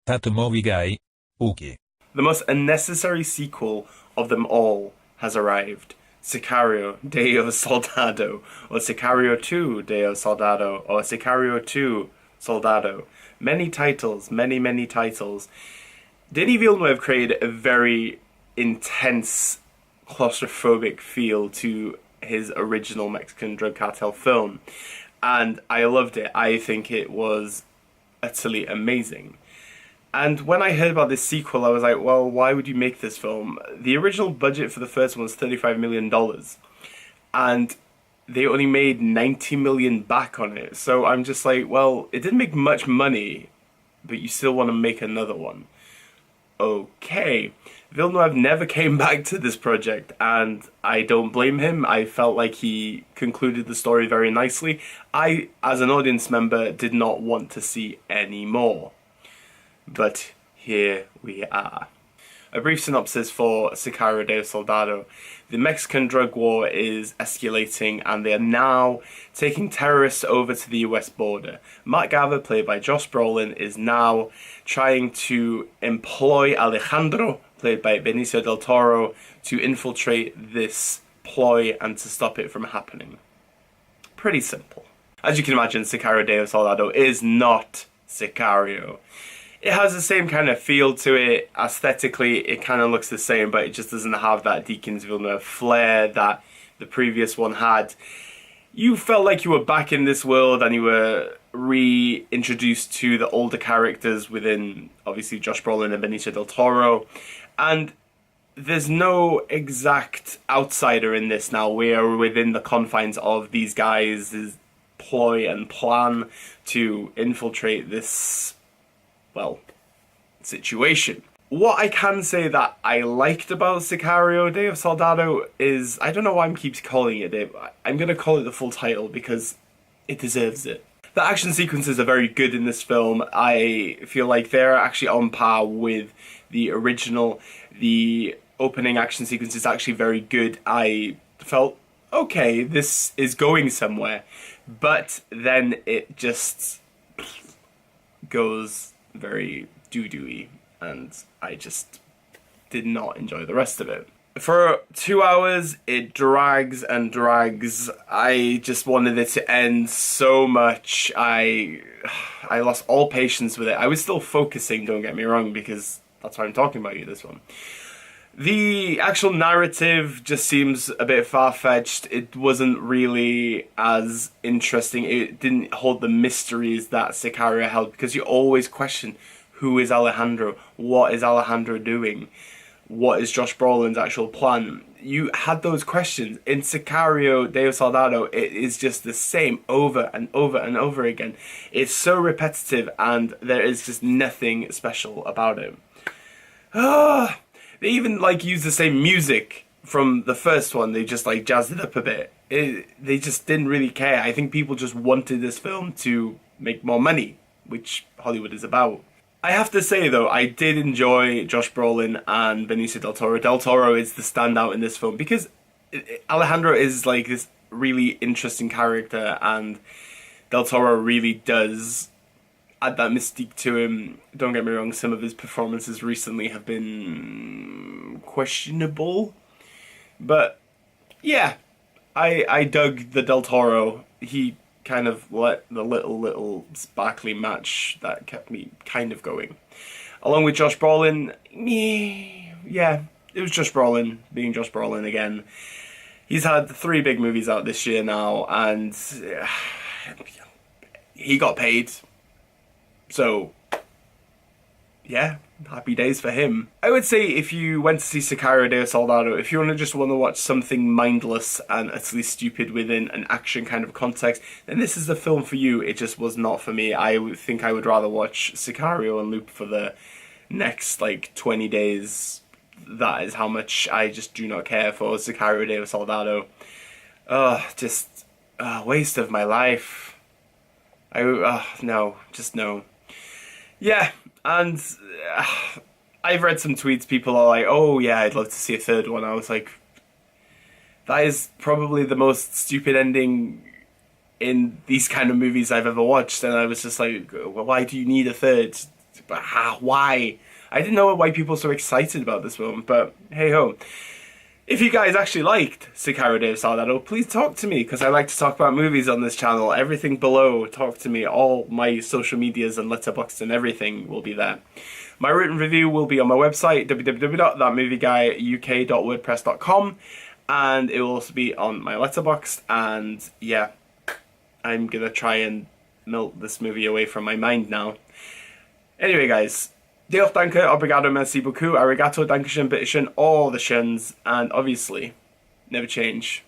thatmovieguyUK. The most unnecessary sequel of them all has arrived. Sicario, Day of Soldado, or Sicario 2, Day of Soldado, or Sicario 2, Soldado. Many titles, many titles. Denis Villeneuve created a very intense, claustrophobic feel to his original Mexican drug cartel film, and I loved it. I think it was utterly amazing. And when I heard about this sequel, I was like, well, why would you make this film? The original budget for the first one was $35 million, and they only made $90 million back on it. So I'm just like, well, it didn't make much money, but you still want to make another one. Okay. Villeneuve never came back to this project, and I don't blame him. I felt like he concluded the story very nicely. I, as an audience member, did not want to see any more. But here we are. A brief synopsis for Sicario Day of Soldado. The Mexican drug war is escalating, and they are now taking terrorists over to the US border. Mark Garver, played by Josh Brolin, is now trying to employ Alejandro, played by Benicio del Toro, to infiltrate this ploy and to stop it from happening. Pretty simple. As you can imagine, Sicario Day of Soldado is not Sicario. It has the same kind of feel to it. Aesthetically, it kind of looks the same, but it just doesn't have that Deakins Villeneuve flair that the previous one had. You felt like you were back in this world, and you were reintroduced to the older characters within, obviously, Josh Brolin and Benicio del Toro. And there's no exact outsider in this now. We are within the confines of these guys' ploy and plan to infiltrate this, well, situation. What I can say that I liked about Sicario Day of Soldado is, I don't know why I'm keeps calling it it, I'm going to call it the full title because it deserves it. The action sequences are very good in this film. I feel like they're actually on par with the original. The opening action sequence is actually very good. I felt, okay, this is going somewhere. But then it just goes very doo-doo-y, and I just did not enjoy the rest of it. For 2 hours, it drags and drags. I just wanted it to end so much. I lost all patience with it. I was still focusing, don't get me wrong, because that's why I'm talking about you, this one. The actual narrative just seems a bit far-fetched. It wasn't really as interesting. It didn't hold the mysteries that Sicario held, because you always question, who is Alejandro? What is Alejandro doing? What is Josh Brolin's actual plan? You had those questions. In Sicario Day of Soldado, it is just the same over and over and over again. It's so repetitive, and there is just nothing special about it. They even use the same music from the first one. They just jazzed it up a bit. They just didn't really care. I think people just wanted this film to make more money, which Hollywood is about. I have to say though, I did enjoy Josh Brolin and Benicio del Toro. Del Toro is the standout in this film because Alejandro is this really interesting character, and Del Toro really does add that mystique to him. Don't get me wrong, some of his performances recently have been questionable, but yeah, I dug the Del Toro. He kind of let the little sparkly match that kept me kind of going. Along with Josh Brolin, yeah, it was Josh Brolin being Josh Brolin again. He's had 3 big movies out this year now, and he got paid. So, yeah, happy days for him. I would say if you went to see Sicario Day of Soldado, if you want to watch something mindless and utterly stupid within an action kind of context, then this is the film for you. It just was not for me. I would think I would rather watch Sicario and loop for the next 20 days. That is how much I just do not care for Sicario Day of Soldado. Just a waste of my life. No, just no. Yeah, and I've read some tweets, people are like, oh yeah, I'd love to see a third one. I was like, that is probably the most stupid ending in these kind of movies I've ever watched, and I was just like, well, why do you need a third? why? I didn't know why people were so excited about this film, but hey ho. If you guys actually liked Sicario Day of Soldado, please talk to me, because I like to talk about movies on this channel. Everything below, talk to me. All my social medias and letterboxd and everything will be there. My written review will be on my website, www.thatmovieguyuk.wordpress.com, and it will also be on my letterboxd. And yeah, I'm gonna try and melt this movie away from my mind now. Anyway, guys. Diolch, danke, obrigado, merci beaucoup, arigato, dankeschön, bitteschön, all the shins, and obviously, never change.